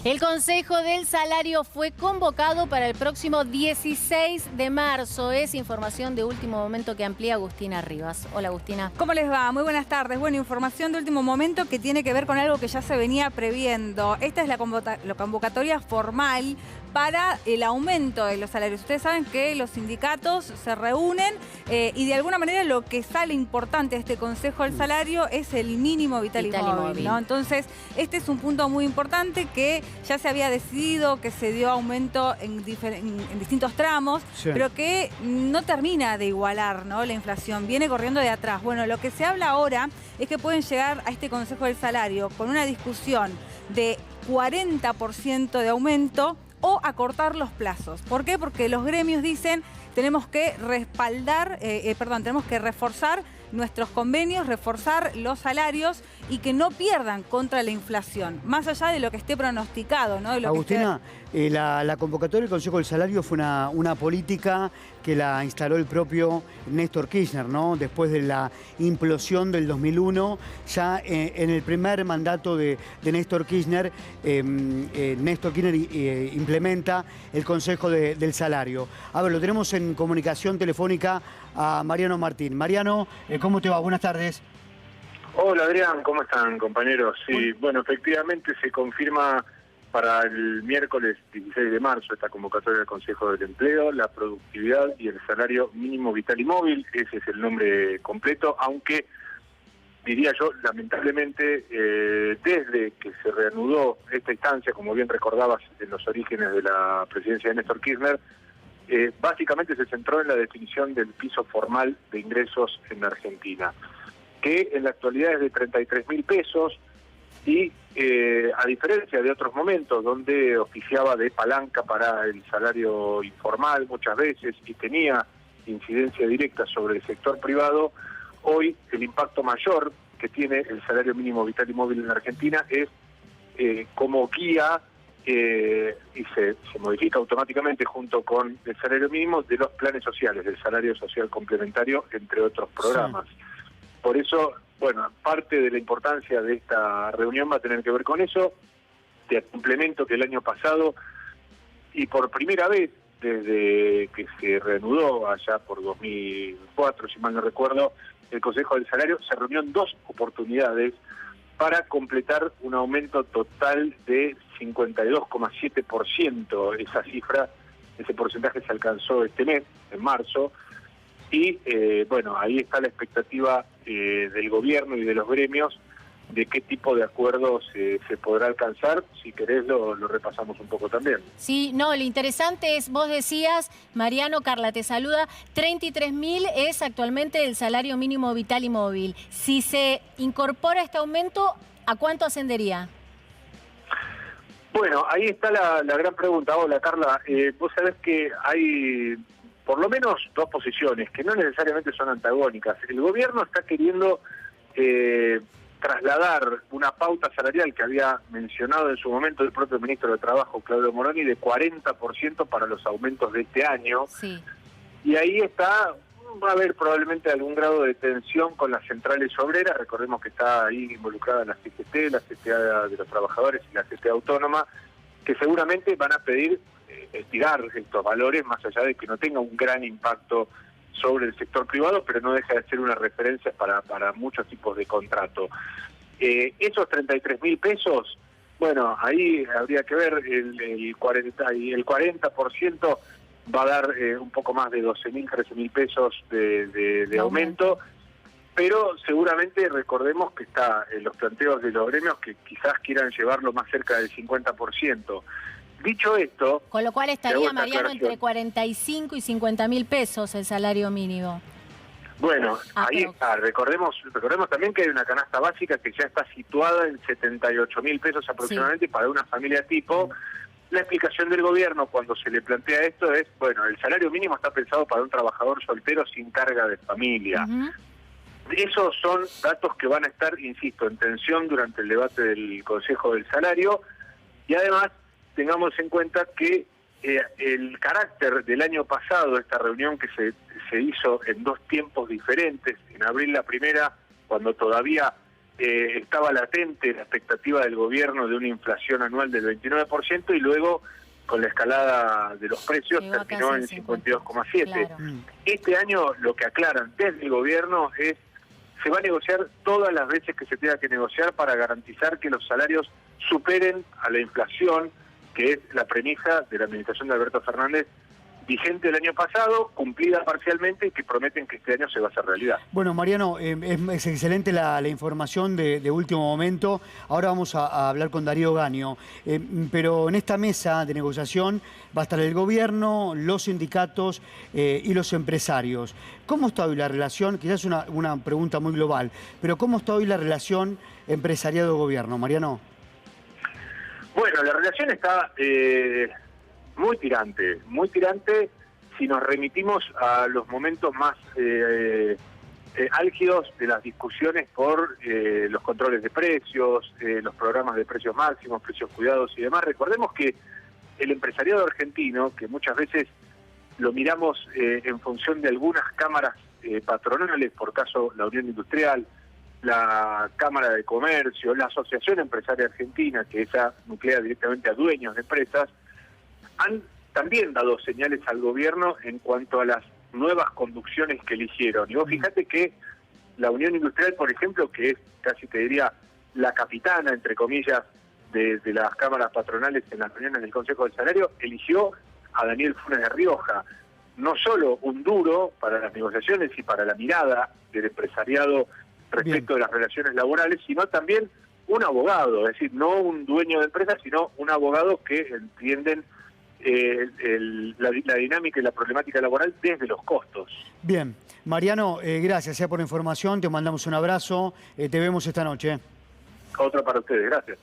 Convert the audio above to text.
El Consejo del Salario fue convocado para el próximo 16 de marzo. Es información de último momento que amplía Agustina Rivas. Hola, Agustina. ¿Cómo les va? Muy buenas tardes. Bueno, información de último momento que tiene que ver con algo que ya se venía previendo. Esta es la convocatoria formal para el aumento de los salarios. Ustedes saben que los sindicatos se reúnen y de alguna manera lo que sale importante de este Consejo del Salario es el mínimo vital y móvil, ¿no? Entonces, este es un punto muy importante que ya se había decidido, que se dio aumento en distintos tramos, sí, pero que no termina de igualar, ¿no?, la inflación, viene corriendo de atrás. Bueno, lo que se habla ahora es que pueden llegar a este Consejo del Salario con una discusión de 40% de aumento o acortar los plazos. ¿Por qué? Porque los gremios dicen tenemos que tenemos que reforzar nuestros convenios, reforzar los salarios y que no pierdan contra la inflación, más allá de lo que esté pronosticado, ¿no? De lo Agustina, la convocatoria del Consejo del Salario fue una política que la instaló el propio Néstor Kirchner, ¿no? Después de la implosión del 2001, ya en el primer mandato de Néstor Kirchner, implementa el Consejo del Salario. A ver, lo tenemos en comunicación telefónica a Mariano Martín. Mariano, ¿cómo te va? Buenas tardes. Hola Adrián, ¿cómo están, compañeros? Sí, bueno, efectivamente se confirma para el miércoles 16 de marzo esta convocatoria del Consejo del Empleo, la productividad y el salario mínimo vital y móvil. Ese es el nombre completo, aunque diría yo, lamentablemente, desde que se reanudó esta instancia, como bien recordabas en los orígenes de la presidencia de Néstor Kirchner, básicamente se centró en la definición del piso formal de ingresos en la Argentina, que en la actualidad es de 33.000 pesos y a diferencia de otros momentos donde oficiaba de palanca para el salario informal muchas veces y tenía incidencia directa sobre el sector privado, hoy el impacto mayor que tiene el salario mínimo vital y móvil en la Argentina es como guía y se modifica automáticamente junto con el salario mínimo de los planes sociales, del salario social complementario, entre otros programas. Sí. Por eso, bueno, parte de la importancia de esta reunión va a tener que ver con eso. Te complemento que el año pasado, y por primera vez desde que se reanudó allá por 2004, si mal no recuerdo, el Consejo del Salario se reunió en 2 oportunidades para completar un aumento total de 52,7%. Esa cifra, ese porcentaje se alcanzó este mes, en marzo, y bueno, ahí está la expectativa del gobierno y de los gremios de qué tipo de acuerdos se podrá alcanzar. Si querés lo repasamos un poco también. Sí, no, lo interesante es, vos decías, Mariano, Carla te saluda, 33.000 es actualmente el salario mínimo vital y móvil. Si se incorpora este aumento, ¿a cuánto ascendería? Bueno, ahí está la gran pregunta. Hola, Carla. Vos sabés que hay por lo menos 2 posiciones que no necesariamente son antagónicas. El gobierno está queriendo trasladar una pauta salarial que había mencionado en su momento el propio ministro de Trabajo, Claudio Moroni, de 40% para los aumentos de este año. Sí. Y ahí va a haber probablemente algún grado de tensión con las centrales obreras. Recordemos que está ahí involucrada la CGT, la CTA de los trabajadores y la CTA autónoma, que seguramente van a pedir estirar estos valores, más allá de que no tenga un gran impacto sobre el sector privado, pero no deja de ser una referencia para muchos tipos de contrato. Esos 33.000 pesos, bueno, ahí habría que ver, el 40% va a dar un poco más de 12.000, 13.000 pesos de aumento, pero seguramente recordemos que está en los planteos de los gremios que quizás quieran llevarlo más cerca del 50%. Dicho esto... Con lo cual estaría, Mariano, entre 45 y 50.000 pesos el salario mínimo. Bueno, ahí está. Recordemos también que hay una canasta básica que ya está situada en 78.000 pesos aproximadamente, sí, para una familia tipo. La explicación del gobierno cuando se le plantea esto es, bueno, el salario mínimo está pensado para un trabajador soltero sin carga de familia. Esos son datos que van a estar, insisto, en tensión durante el debate del Consejo del Salario, y además tengamos en cuenta que el carácter del año pasado, esta reunión que se hizo en 2 tiempos diferentes, en abril la primera, cuando todavía estaba latente la expectativa del gobierno de una inflación anual del 29% y luego con la escalada de los precios terminó en 52,7%. Claro. Este año lo que aclaran desde el gobierno es se va a negociar todas las veces que se tenga que negociar para garantizar que los salarios superen a la inflación, que es la premisa de la administración de Alberto Fernández, vigente el año pasado, cumplida parcialmente y que prometen que este año se va a hacer realidad. Bueno, Mariano, es excelente la información de último momento. Ahora vamos a hablar con Darío Gaño. Pero en esta mesa de negociación va a estar el gobierno, los sindicatos y los empresarios. ¿Cómo está hoy la relación? Quizás una pregunta muy global, pero ¿cómo está hoy la relación empresariado-gobierno, Mariano? Bueno, la relación está muy tirante si nos remitimos a los momentos más álgidos de las discusiones por los controles de precios, los programas de precios máximos, precios cuidados y demás. Recordemos que el empresariado argentino, que muchas veces lo miramos en función de algunas cámaras patronales, por caso la Unión Industrial, la Cámara de Comercio, la Asociación Empresaria Argentina, que esa nuclea directamente a dueños de empresas, han también dado señales al gobierno en cuanto a las nuevas conducciones que eligieron. Y vos fíjate que la Unión Industrial, por ejemplo, que es casi te diría la capitana, entre comillas, de las cámaras patronales en las reuniones del Consejo del Salario, eligió a Daniel Funes de Rioja. No solo un duro para las negociaciones y para la mirada del empresariado respecto de las relaciones laborales, sino también un abogado, es decir, no un dueño de empresa, sino un abogado que entienden la dinámica y la problemática laboral desde los costos. Bien, Mariano, gracias por la información, te mandamos un abrazo, te vemos esta noche. Otro para ustedes, gracias.